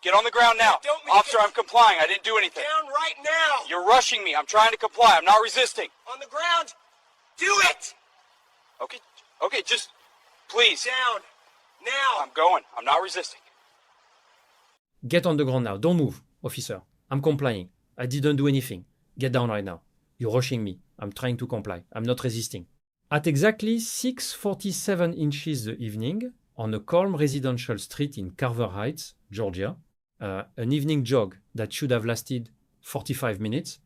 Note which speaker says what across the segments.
Speaker 1: Get on the ground now. Officer, I'm complying. I didn't do anything.
Speaker 2: Down right now.
Speaker 1: You're rushing me. I'm trying to comply. I'm not resisting.
Speaker 2: On the ground. Do it.
Speaker 1: Okay, just please.
Speaker 2: Down. Now.
Speaker 1: I'm going. I'm not resisting.
Speaker 3: Get on the ground now. Don't move, officer. I'm complying. I didn't do anything. Get down right now. You're rushing me. I'm trying to comply. I'm not resisting. At exactly 6:47 inches the evening, on a calm residential street in Carver Heights, Georgia, an evening jog that should have lasted 45 minutes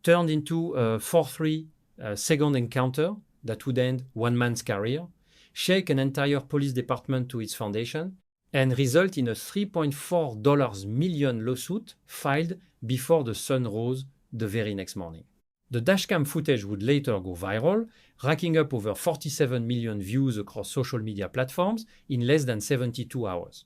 Speaker 3: turned into a 4-3 second encounter that would end one man's career, shake an entire police department to its foundation, and result in a $3.4 million lawsuit filed before the sun rose the very next morning. The dashcam footage would later go viral, racking up over 47 million views across social media platforms in less than 72 hours.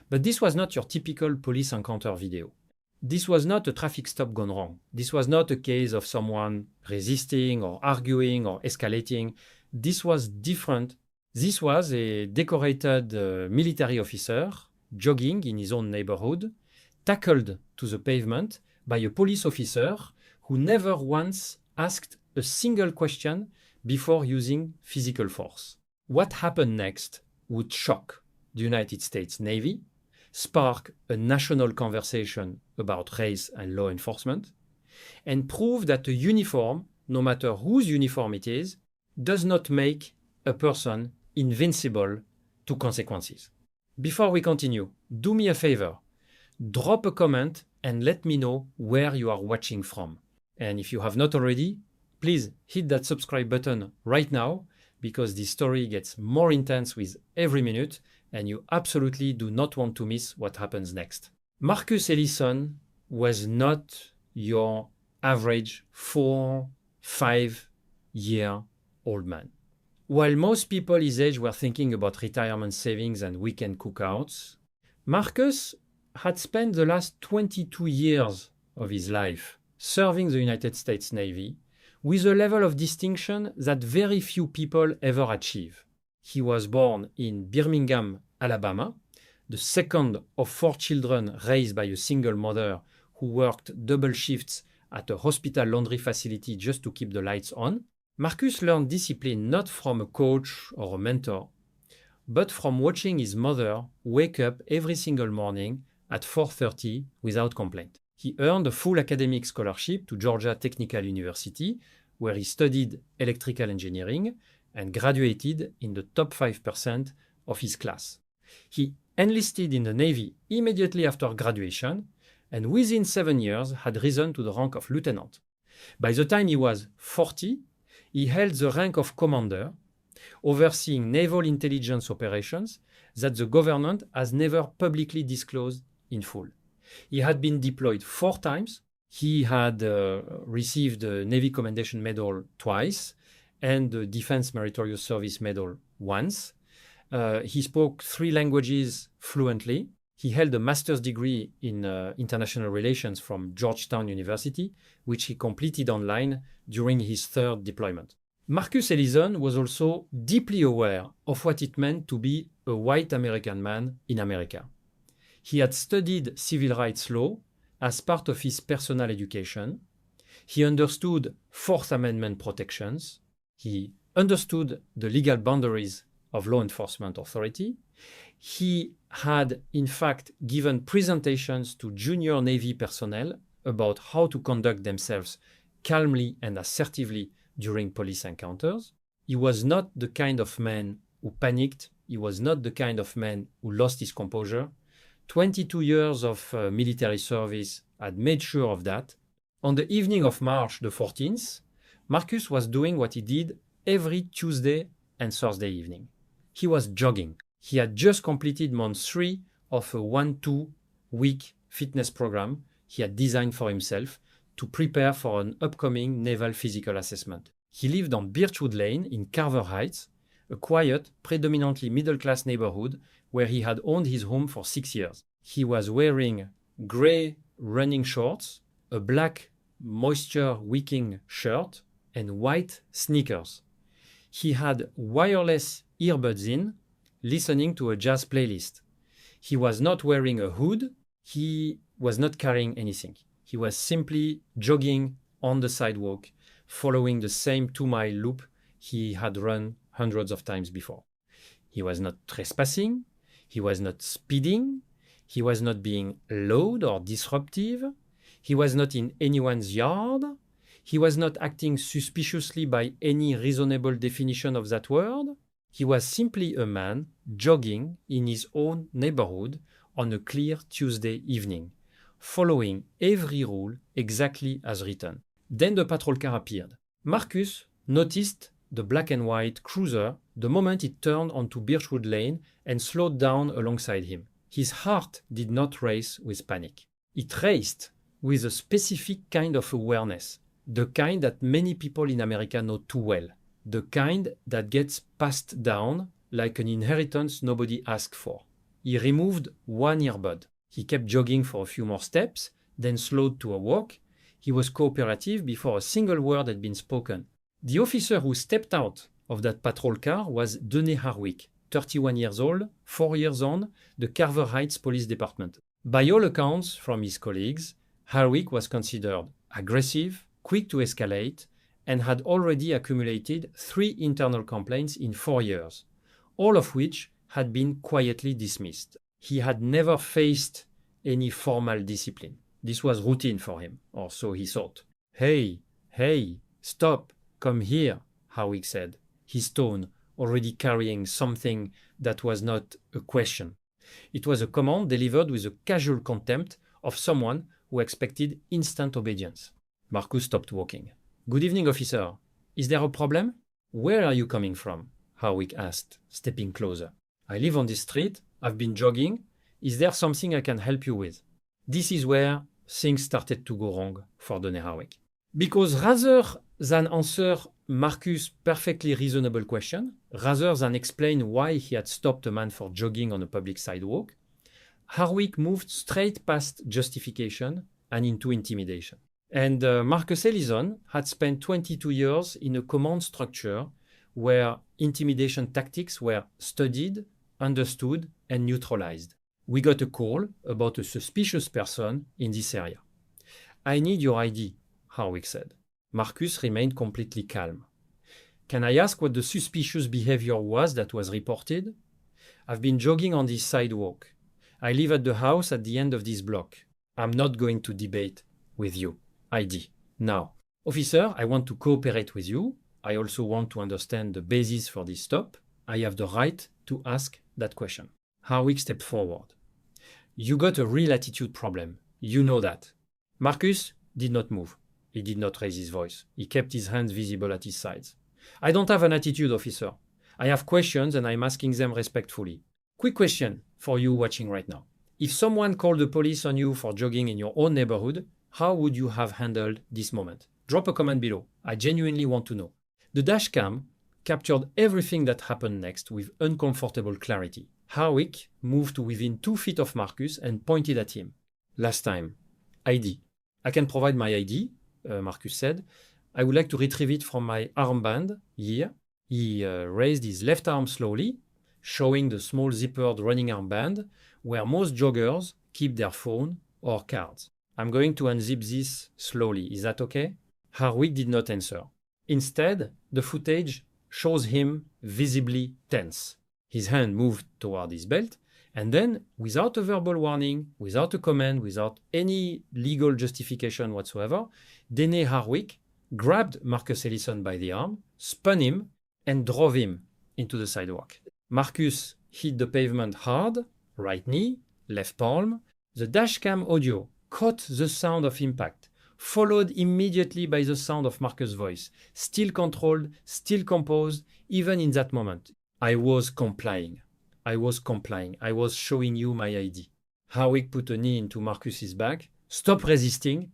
Speaker 3: But this was not your typical police encounter video. This was not a traffic stop gone wrong. This was not a case of someone resisting or arguing or escalating. This was different. This was a decorated military officer jogging in his own neighborhood, tackled to the pavement by a police officer who never once asked a single question before using physical force. What happened next would shock the United States Navy, spark a national conversation about race and law enforcement, and prove that a uniform, no matter whose uniform it is, does not make a person invincible to consequences. Before we continue, do me a favor. Drop a comment and let me know where you are watching from. And if you have not already, please hit that subscribe button right now, because this story gets more intense with every minute and you absolutely do not want to miss what happens next. Marcus Ellison was not your average 4-5-year-old man. While most people his age were thinking about retirement savings and weekend cookouts, Marcus had spent the last 22 years of his life serving the United States Navy with a level of distinction that very few people ever achieve. He was born in Birmingham, Alabama, the second of 4 children raised by a single mother who worked double shifts at a hospital laundry facility just to keep the lights on. Marcus learned discipline not from a coach or a mentor, but from watching his mother wake up every single morning at 4:30 without complaint. He earned a full academic scholarship to Georgia Technical University, where he studied electrical engineering and graduated in the top 5% of his class. He enlisted in the Navy immediately after graduation and within 7 years had risen to the rank of lieutenant. By the time he was 40, he held the rank of commander, overseeing naval intelligence operations that the government has never publicly disclosed in full. He had been deployed 4 times. He had received the Navy Commendation Medal twice and the Defense Meritorious Service Medal once. He spoke 3 languages fluently. He held a master's degree in international relations from Georgetown University, which he completed online during his 3rd deployment. Marcus Ellison was also deeply aware of what it meant to be a white American man in America. He had studied civil rights law as part of his personal education. He understood Fourth Amendment protections. He understood the legal boundaries of law enforcement authority. He had, in fact, given presentations to junior Navy personnel about how to conduct themselves calmly and assertively during police encounters. He was not the kind of man who panicked. He was not the kind of man who lost his composure. 22 years of military service had made sure of that. On the evening of March the 14th, Marcus was doing what he did every Tuesday and Thursday evening. He was jogging. He had just completed month 3 of a 1-2 week fitness program he had designed for himself to prepare for an upcoming naval physical assessment. He lived on Birchwood Lane in Carver Heights, a quiet, predominantly middle-class neighborhood where he had owned his home for 6 years. He was wearing gray running shorts, a black moisture-wicking shirt, and white sneakers. He had wireless earbuds in, listening to a jazz playlist. He was not wearing a hood, He was not carrying anything. He was simply jogging on the sidewalk, following the same 2-mile loop he had run hundreds of times before. He was not trespassing. He was not speeding. He was not being loud or disruptive. He was not in anyone's yard. He was not acting suspiciously by any reasonable definition of that word. He was simply a man jogging in his own neighborhood on a clear Tuesday evening, following every rule exactly as written. Then the patrol car appeared. Marcus noticed the black and white cruiser the moment it turned onto Birchwood Lane and slowed down alongside him. His heart did not race with panic. It raced with a specific kind of awareness, the kind that many people in America know too well, the kind that gets passed down like an inheritance nobody asked for. He removed one earbud. He kept jogging for a few more steps, then slowed to a walk. He was cooperative before a single word had been spoken. The officer who stepped out of that patrol car was Denny Harwick, 31 years old, 4 years on, the Carver Heights Police Department. By all accounts from his colleagues, Harwick was considered aggressive, quick to escalate, and had already accumulated 3 internal complaints in 4 years, all of which had been quietly dismissed. He had never faced any formal discipline. This was routine for him, or so he thought. Hey, stop, come here, Harwick said, his tone already carrying something that was not a question. It was a command delivered with a casual contempt of someone who expected instant obedience. Marcus stopped walking. Good evening, officer. Is there a problem? Where are you coming from? Harwick asked, stepping closer. I live on this street. I've been jogging. Is there something I can help you with? This is where things started to go wrong for Denny Harwick. Because rather than answer Marcus' perfectly reasonable question, rather than explain why he had stopped a man for jogging on a public sidewalk, Harwick moved straight past justification and into intimidation. And Marcus Ellison had spent 22 years in a command structure where intimidation tactics were studied, understood, and neutralized. We got a call about a suspicious person in this area. I need your ID, Harwick said. Marcus remained completely calm. Can I ask what the suspicious behavior was that was reported? I've been jogging on this sidewalk. I live at the house at the end of this block. I'm not going to debate with you. ID. Now, officer, I want to cooperate with you. I also want to understand the basis for this stop. I have the right to ask that question. Harwick stepped forward. You got a real attitude problem. You know that. Marcus did not move. He did not raise his voice. He kept his hands visible at his sides. I don't have an attitude, officer. I have questions and I'm asking them respectfully. Quick question for you watching right now. If someone called the police on you for jogging in your own neighborhood, how would you have handled this moment? Drop a comment below. I genuinely want to know. The dashcam captured everything that happened next with uncomfortable clarity. Harwick moved to within 2 feet of Marcus and pointed at him. Last time. ID. I can provide my ID, Marcus said. I would like to retrieve it from my armband here. He raised his left arm slowly, showing the small zippered running armband where most joggers keep their phone or cards. I'm going to unzip this slowly. Is that okay? Harwick did not answer. Instead, the footage shows him visibly tense. His hand moved toward his belt, and then, without a verbal warning, without a command, without any legal justification whatsoever, Denny Harwick grabbed Marcus Ellison by the arm, spun him, and drove him into the sidewalk. Marcus hit the pavement hard, right knee, left palm. The dashcam audio caught the sound of impact, followed immediately by the sound of Marcus' voice, still controlled, still composed, even in that moment. I was complying. I was showing you my ID. Harwick put a knee into Marcus's back. Stop resisting.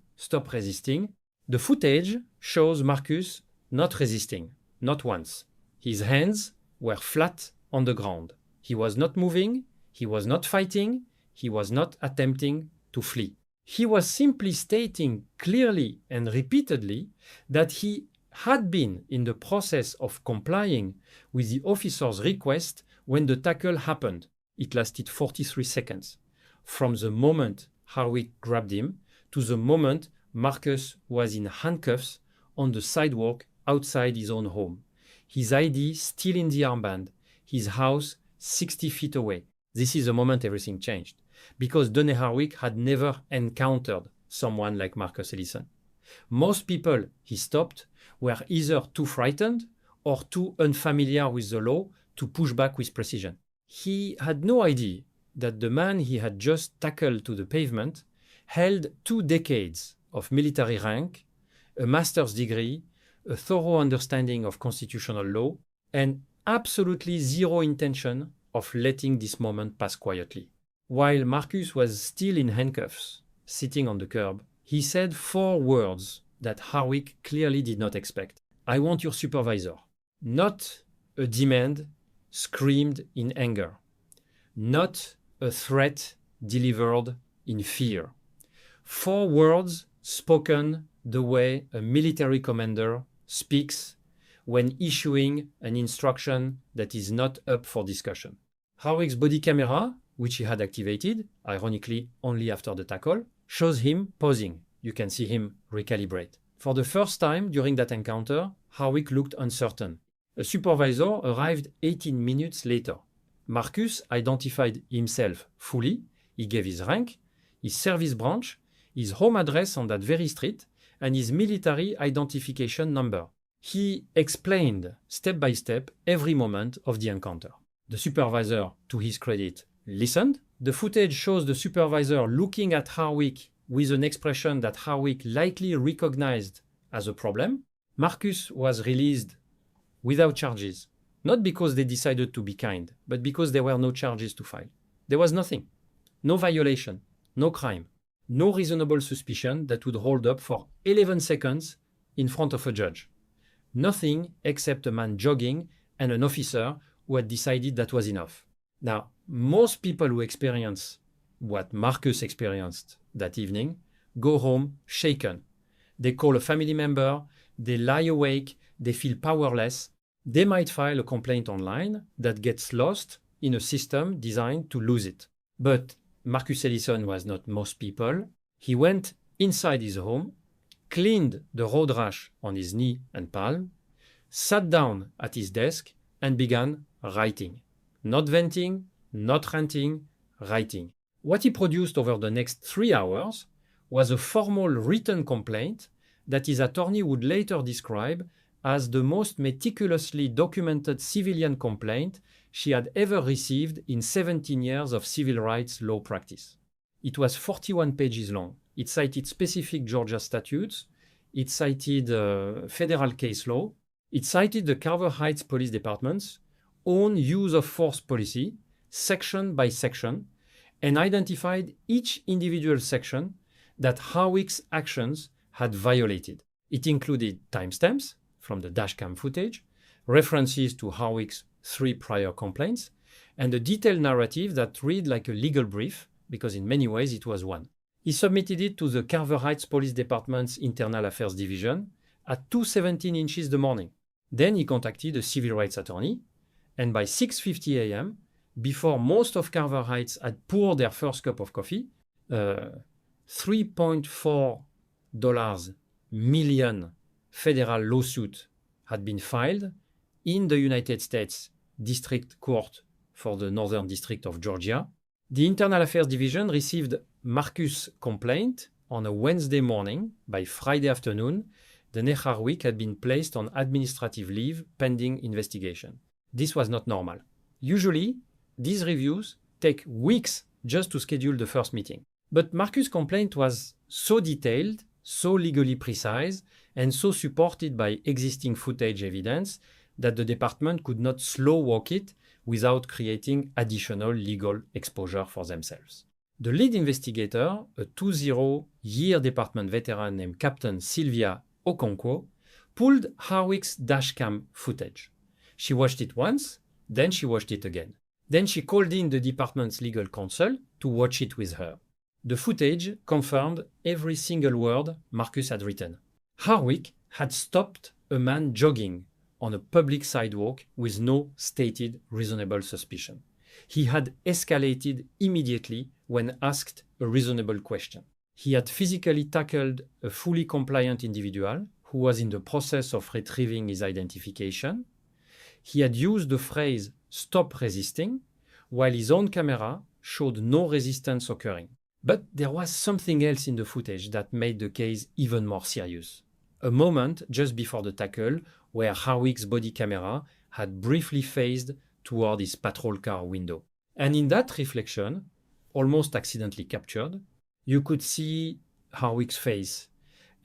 Speaker 3: The footage shows Marcus not resisting, not once. His hands were flat on the ground. He was not moving. He was not fighting. He was not attempting to flee. He was simply stating clearly and repeatedly that he had been in the process of complying with the officer's request when the tackle happened. It lasted 43 seconds. From the moment Harwick grabbed him to the moment Marcus was in handcuffs on the sidewalk outside his own home. His ID still in the armband, his house 60 feet away. This is the moment everything changed, because Donny Harwick had never encountered someone like Marcus Ellison. Most people he stopped were either too frightened or too unfamiliar with the law to push back with precision. He had no idea that the man he had just tackled to the pavement held 2 decades of military rank, a master's degree, a thorough understanding of constitutional law, and absolutely zero intention of letting this moment pass quietly. While Marcus was still in handcuffs, sitting on the curb, he said 4 words that Harwick clearly did not expect. "I want your supervisor." Not a demand screamed in anger. Not a threat delivered in fear. 4 words spoken the way a military commander speaks when issuing an instruction that is not up for discussion. Harwick's body camera, which he had activated, ironically only after the tackle, shows him pausing. You can see him recalibrate. For the first time during that encounter, Harwick looked uncertain. A supervisor arrived 18 minutes later. Marcus identified himself fully. He gave his rank, his service branch, his home address on that very street, and his military identification number. He explained step by step every moment of the encounter. The supervisor, to his credit, listened. The footage shows the supervisor looking at Harwick with an expression that Harwick likely recognized as a problem. Marcus was released without charges, not because they decided to be kind, but because there were no charges to file. There was nothing. No violation, no crime, no reasonable suspicion that would hold up for 11 seconds in front of a judge. Nothing except a man jogging and an officer who had decided that was enough. Now, most people who experience what Marcus experienced that evening go home shaken. They call a family member, they lie awake, they feel powerless. They might file a complaint online that gets lost in a system designed to lose it. But Marcus Ellison was not most people. He went inside his home, cleaned the road rash on his knee and palm, sat down at his desk, and began writing. Not venting, not ranting, writing. What he produced over the next 3 hours was a formal written complaint that his attorney would later describe as the most meticulously documented civilian complaint she had ever received in 17 years of civil rights law practice. It was 41 pages long. It cited specific Georgia statutes. It cited federal case law. It cited the Carver Heights Police Department's own use of force policy, section by section, and identified each individual section that Harwick's actions had violated. It included timestamps from the dashcam footage, references to Harwick's 3 prior complaints, and a detailed narrative that read like a legal brief, because in many ways it was one. He submitted it to the Carver Heights Police Department's Internal Affairs Division at 2:17 inches the morning. Then he contacted a civil rights attorney, and by 6:50 a.m., before most of Carver Heights had poured their first cup of coffee, $3.4 million federal lawsuit had been filed in the United States District Court for the Northern District of Georgia. The Internal Affairs Division received Marcus' complaint on a Wednesday morning. By Friday afternoon, Donny Harwick had been placed on administrative leave pending investigation. This was not normal. Usually, these reviews take weeks just to schedule the first meeting. But Marcus' complaint was so detailed, so legally precise, and so supported by existing footage evidence that the department could not slow walk it without creating additional legal exposure for themselves. The lead investigator, a 20-year department veteran named Captain Sylvia Okonkwo, pulled Harwick's dashcam footage. She watched it once, then she watched it again. Then she called in the department's legal counsel to watch it with her. The footage confirmed every single word Marcus had written. Harwick had stopped a man jogging on a public sidewalk with no stated reasonable suspicion. He had escalated immediately when asked a reasonable question. He had physically tackled a fully compliant individual who was in the process of retrieving his identification. He had used the phrase "stop resisting," while his own camera showed no resistance occurring. But there was something else in the footage that made the case even more serious. A moment just before the tackle where Harwick's body camera had briefly phased toward his patrol car window. And in that reflection, almost accidentally captured, you could see Harwick's face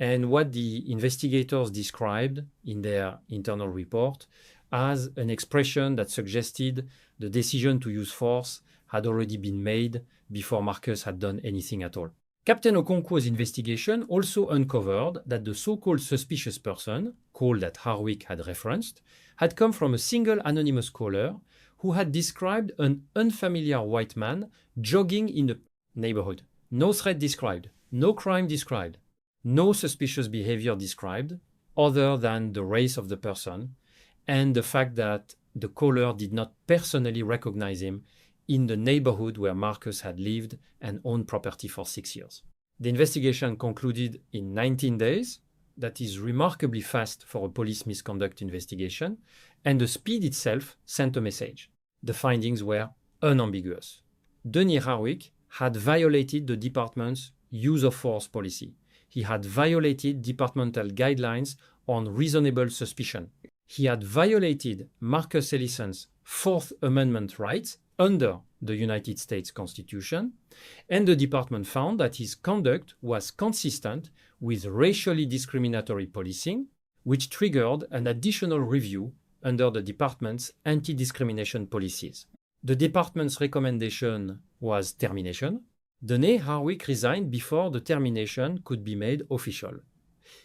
Speaker 3: and what the investigators described in their internal report as an expression that suggested the decision to use force had already been made before Marcus had done anything at all. Captain Okonkwo's investigation also uncovered that the so-called suspicious person, Cole that Harwick had referenced, had come from a single anonymous caller who had described an unfamiliar white man jogging in the neighborhood. No threat described, no crime described, no suspicious behavior described, other than the race of the person and the fact that the caller did not personally recognize him in the neighborhood where Marcus had lived and owned property for 6 years. The investigation concluded in 19 days. That is remarkably fast for a police misconduct investigation, and the speed itself sent a message. The findings were unambiguous. Denis Harwick had violated the department's use of force policy. He had violated departmental guidelines on reasonable suspicion. He had violated Marcus Ellison's Fourth Amendment rights under the United States Constitution, and the department found that his conduct was consistent with racially discriminatory policing, which triggered an additional review under the department's anti-discrimination policies. The department's recommendation was termination. Denis Harwick resigned before the termination could be made official.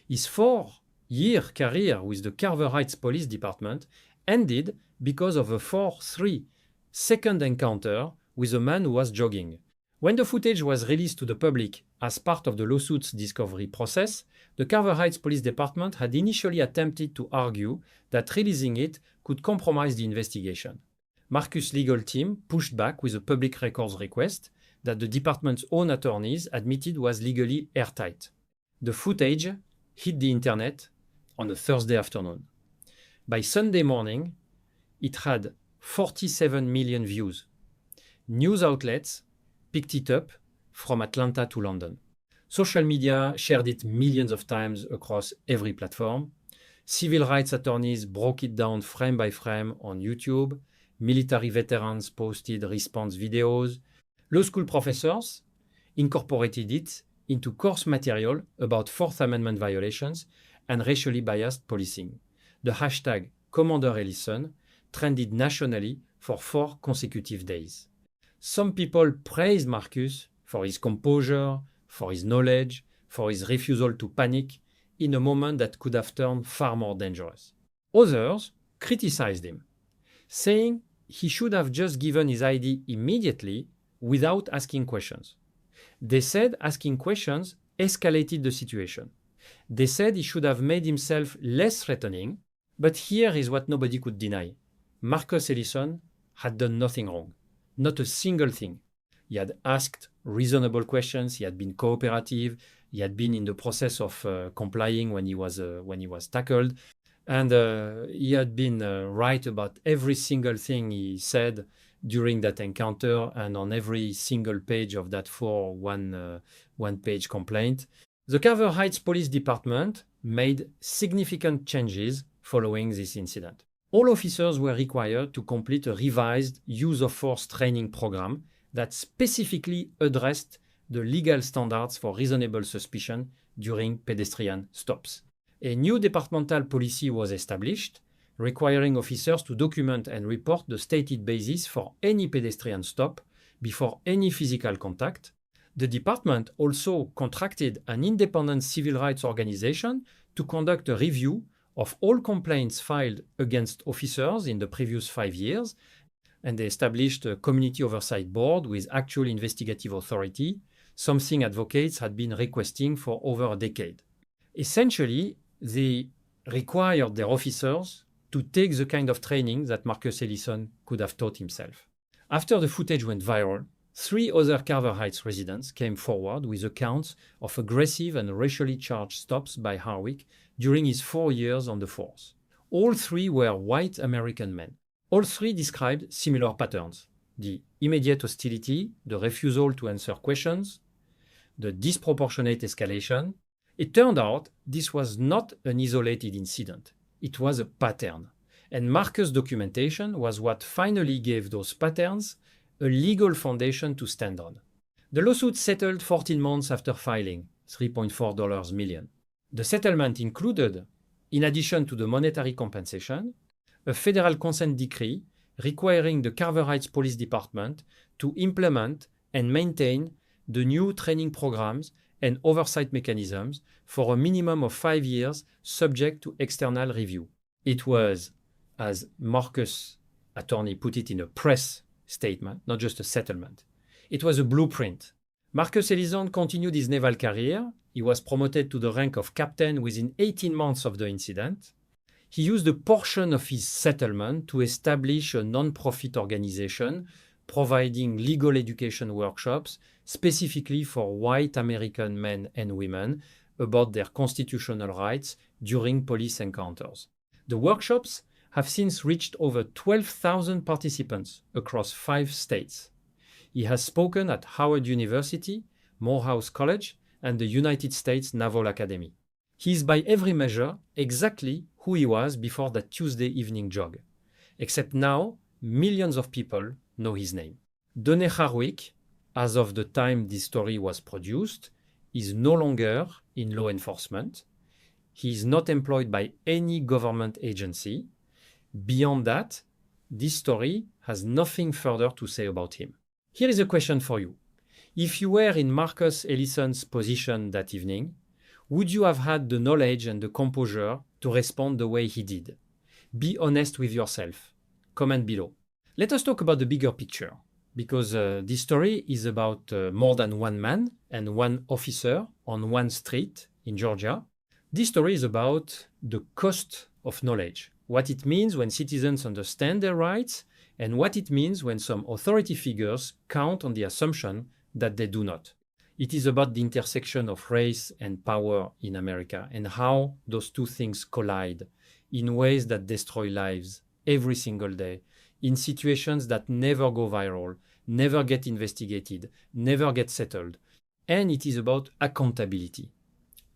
Speaker 3: His 4-year career with the Carver Heights Police Department ended because of a 4-3 second encounter with a man who was jogging. When the footage was released to the public as part of the lawsuit's discovery process, the Carver Heights Police Department had initially attempted to argue that releasing it could compromise the investigation. Marcus' legal team pushed back with a public records request that the department's own attorneys admitted was legally airtight. The footage hit the internet on a Thursday afternoon. By Sunday morning, it had 47 million views. News outlets picked it up from Atlanta to London. Social media shared it millions of times across every platform. Civil rights attorneys broke it down frame by frame on YouTube. Military veterans posted response videos. Law school professors incorporated it into course material about Fourth Amendment violations and racially biased policing. The hashtag Commander Ellison trended nationally for 4 consecutive days. Some people praised Marcus for his composure, for his knowledge, for his refusal to panic in a moment that could have turned far more dangerous. Others criticized him, saying he should have just given his ID immediately without asking questions. They said asking questions escalated the situation. They said he should have made himself less threatening, but here is what nobody could deny. Marcus Ellison had done nothing wrong, not a single thing. He had asked reasonable questions, he had been cooperative, he had been in the process of complying when he was tackled, and he had been right about every single thing he said during that encounter and on every single page of that one-page complaint. The Carver Heights Police Department made significant changes following this incident. All officers were required to complete a revised use of force training program that specifically addressed the legal standards for reasonable suspicion during pedestrian stops. A new departmental policy was established, requiring officers to document and report the stated basis for any pedestrian stop before any physical contact. The department also contracted an independent civil rights organization to conduct a review of all complaints filed against officers in the previous 5 years, and they established a community oversight board with actual investigative authority, something advocates had been requesting for over a decade. Essentially, they required their officers to take the kind of training that Marcus Ellison could have taught himself. After the footage went viral, 3 other Carver Heights residents came forward with accounts of aggressive and racially charged stops by Harwick during his 4 years on the force. All 3 were white American men. All 3 described similar patterns: the immediate hostility, the refusal to answer questions, the disproportionate escalation. It turned out this was not an isolated incident. It was a pattern. And Marcus' documentation was what finally gave those patterns a legal foundation to stand on. The lawsuit settled 14 months after filing, $3.4 million. The settlement included, in addition to the monetary compensation, a federal consent decree requiring the Carver Heights Police Department to implement and maintain the new training programs and oversight mechanisms for a minimum of 5 years subject to external review. It was, as Marcus' attorney put it in a press statement, not just a settlement. It was a blueprint. Marcus Elizondo continued his naval career. He was promoted to the rank of captain within 18 months of the incident. He used a portion of his settlement to establish a non-profit organization providing legal education workshops specifically for white American men and women about their constitutional rights during police encounters. The workshops have since reached over 12,000 participants across 5 states. He has spoken at Howard University, Morehouse College, and the United States Naval Academy. He is by every measure exactly who he was before that Tuesday evening jog, except now millions of people know his name. Donnie Harwick, as of the time this story was produced, is no longer in law enforcement. He is not employed by any government agency. Beyond that, this story has nothing further to say about him. Here is a question for you. If you were in Marcus Ellison's position that evening, would you have had the knowledge and the composure to respond the way he did? Be honest with yourself. Comment below. Let us talk about the bigger picture, because this story is about more than one man and one officer on one street in Georgia. This story is about the cost of knowledge, what it means when citizens understand their rights, and what it means when some authority figures count on the assumption that they do not. It is about the intersection of race and power in America and how those two things collide in ways that destroy lives every single day, in situations that never go viral, never get investigated, never get settled. And it is about accountability,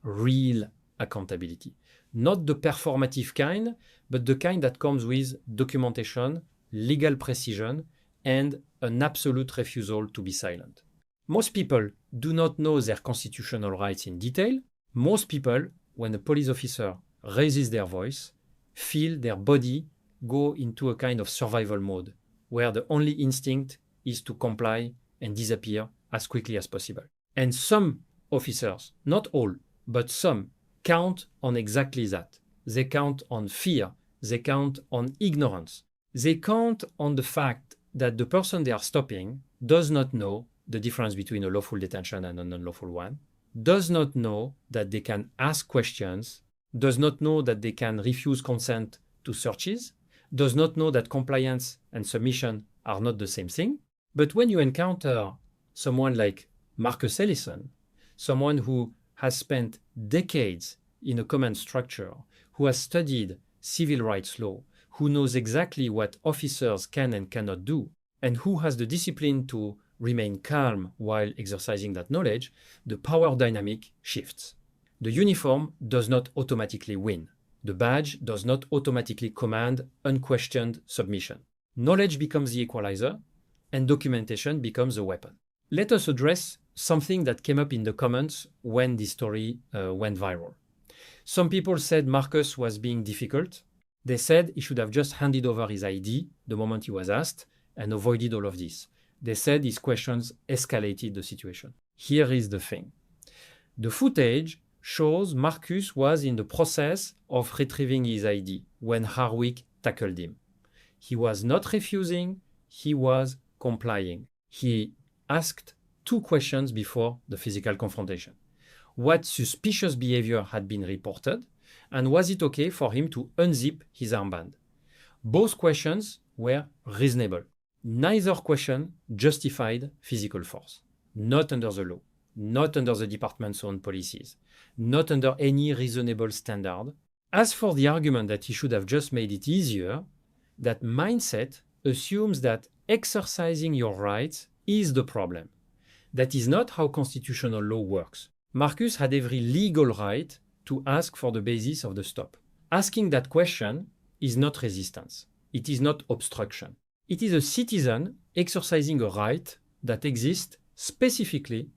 Speaker 3: real accountability. Not the performative kind, but the kind that comes with documentation, legal precision, and an absolute refusal to be silent. Most people do not know their constitutional rights in detail. Most people, when a police officer raises their voice, feel their body go into a kind of survival mode, where the only instinct is to comply and disappear as quickly as possible. And some officers, not all, but some, count on exactly that. They count on fear. They count on ignorance. They count on the fact that the person they are stopping does not know the difference between a lawful detention and an unlawful one, does not know that they can ask questions, does not know that they can refuse consent to searches, does not know that compliance and submission are not the same thing. But when you encounter someone like Marcus Ellison, someone who has spent decades in a command structure, who has studied civil rights law, who knows exactly what officers can and cannot do, and who has the discipline to remain calm while exercising that knowledge, the power dynamic shifts. The uniform does not automatically win. The badge does not automatically command unquestioned submission. Knowledge becomes the equalizer, and documentation becomes a weapon. Let us address something that came up in the comments when this story went viral. Some people said Marcus was being difficult. They said he should have just handed over his ID the moment he was asked and avoided all of this. They said his questions escalated the situation. Here is the thing. The footage shows Marcus was in the process of retrieving his ID when Harwick tackled him. He was not refusing, he was complying. He asked 2 questions before the physical confrontation. What suspicious behavior had been reported, and was it okay for him to unzip his armband? Both questions were reasonable. neither question justified physical force. Not under the law, not under the department's own policies, not under any reasonable standard. As for the argument that he should have just made it easier, that mindset assumes that exercising your rights is the problem. That is not how constitutional law works. Marcus had every legal right to ask for the basis of the stop. Asking that question is not resistance. It is not obstruction. It is a citizen exercising a right that exists specifically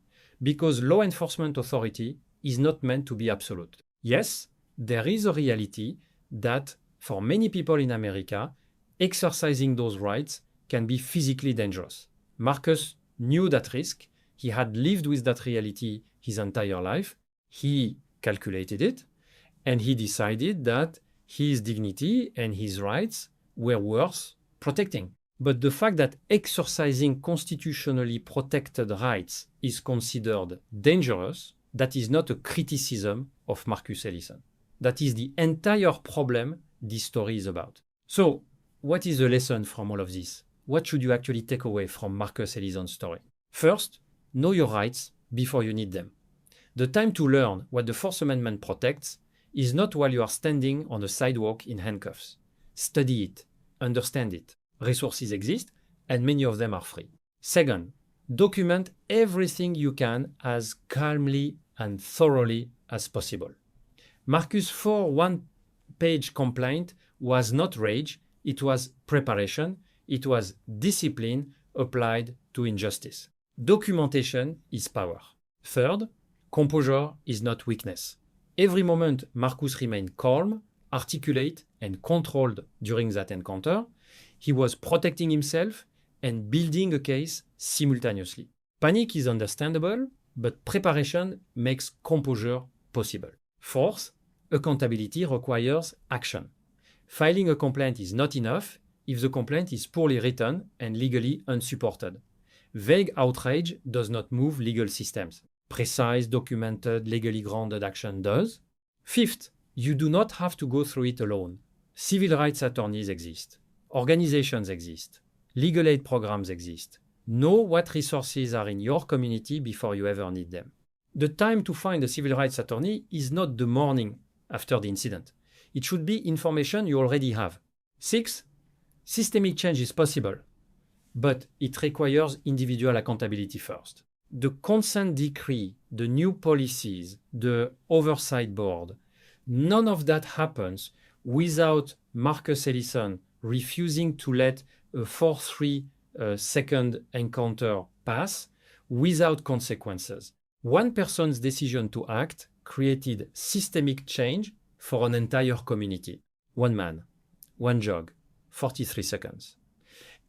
Speaker 3: because law enforcement authority is not meant to be absolute. Yes, there is a reality that for many people in America, exercising those rights can be physically dangerous. Marcus knew that risk. He had lived with that reality his entire life. He calculated it, and he decided that his dignity and his rights were worth protecting. But the fact that exercising constitutionally protected rights is considered dangerous, that is not a criticism of Marcus Ellison. That is the entire problem this story is about. So, what is the lesson from all of this? What should you actually take away from Marcus Ellison's story? First, know your rights before you need them. The time to learn what the Fourth Amendment protects is not while you are standing on a sidewalk in handcuffs. Study it, understand it. Resources exist, and many of them are free. Second, document everything you can as calmly and thoroughly as possible. Marcus' 4 one-page complaint was not rage, it was preparation, it was discipline applied to injustice. Documentation is power. Third, composure is not weakness. Every moment Marcus remained calm, articulate, and controlled during that encounter, he was protecting himself and building a case simultaneously. Panic is understandable, but preparation makes composure possible. Fourth, accountability requires action. Filing a complaint is not enough if the complaint is poorly written and legally unsupported. Vague outrage does not move legal systems. Precise, documented, legally grounded action does. Fifth, you do not have to go through it alone. Civil rights attorneys exist. Organizations exist. Legal aid programs exist. Know what resources are in your community before you ever need them. The time to find a civil rights attorney is not the morning after the incident. It should be information you already have. Sixth, systemic change is possible, but it requires individual accountability first. The consent decree, the new policies, the oversight board, none of that happens without Marcus Ellison refusing to let a 4-3 second encounter pass without consequences. One person's decision to act created systemic change for an entire community. One man, one jog, 43 seconds.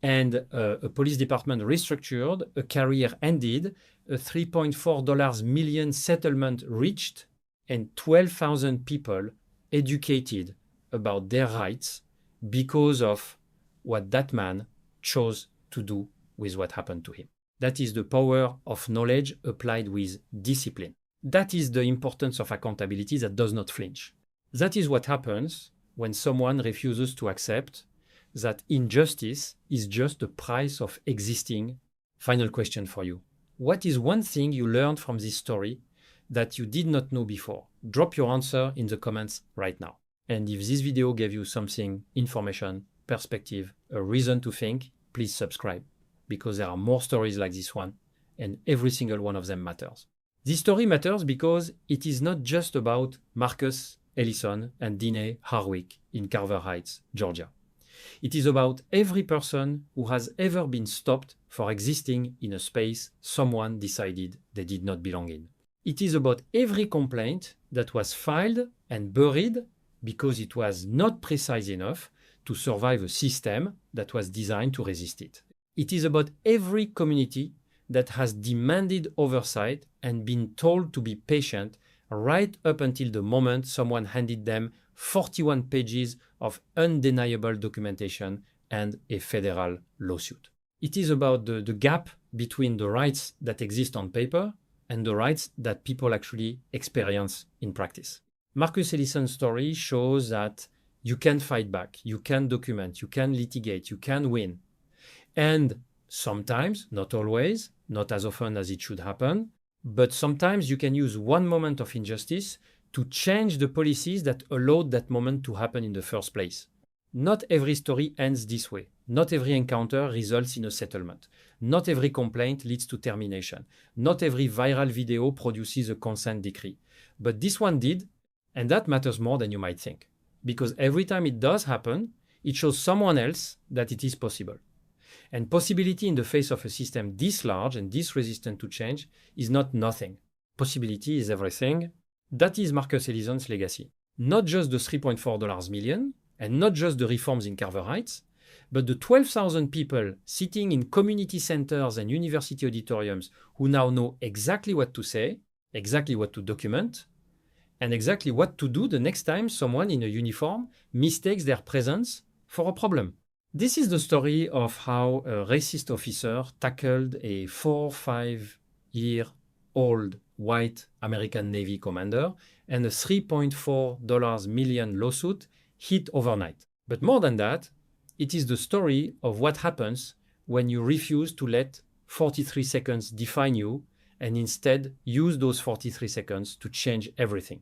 Speaker 3: And a police department restructured, a career ended, a $3.4 million settlement reached, and 12,000 people educated about their rights because of what that man chose to do with what happened to him. That is the power of knowledge applied with discipline. That is the importance of accountability that does not flinch. That is what happens when someone refuses to accept that injustice is just the price of existing. Final question for you. What is one thing you learned from this story that you did not know before? Drop your answer in the comments right now. And if this video gave you something, information, perspective, a reason to think, please subscribe, because there are more stories like this one, and every single one of them matters. This story matters because it is not just about Marcus Ellison and Dine Harwick in Carver Heights, Georgia. It is about every person who has ever been stopped for existing in a space someone decided they did not belong in. It is about every complaint that was filed and buried because it was not precise enough to survive a system that was designed to resist it. It is about every community that has demanded oversight and been told to be patient right up until the moment someone handed them 41 pages of undeniable documentation and a federal lawsuit. It is about the gap between the rights that exist on paper and the rights that people actually experience in practice. Marcus Ellison's story shows that you can fight back, you can document, you can litigate, you can win. And sometimes, not always, not as often as it should happen, but sometimes you can use one moment of injustice to change the policies that allowed that moment to happen in the first place. Not every story ends this way. Not every encounter results in a settlement. Not every complaint leads to termination. Not every viral video produces a consent decree. But this one did, and that matters more than you might think. Because every time it does happen, it shows someone else that it is possible. And possibility in the face of a system this large and this resistant to change is not nothing. Possibility is everything. That is Marcus Ellison's legacy. Not just the $3.4 million, and not just the reforms in Carver Heights, but the 12,000 people sitting in community centers and university auditoriums who now know exactly what to say, exactly what to document, and exactly what to do the next time someone in a uniform mistakes their presence for a problem. This is the story of how a racist officer tackled a 4-5-year-old white American Navy commander and a $3.4 million lawsuit hit overnight. But more than that, it is the story of what happens when you refuse to let 43 seconds define you and instead use those 43 seconds to change everything.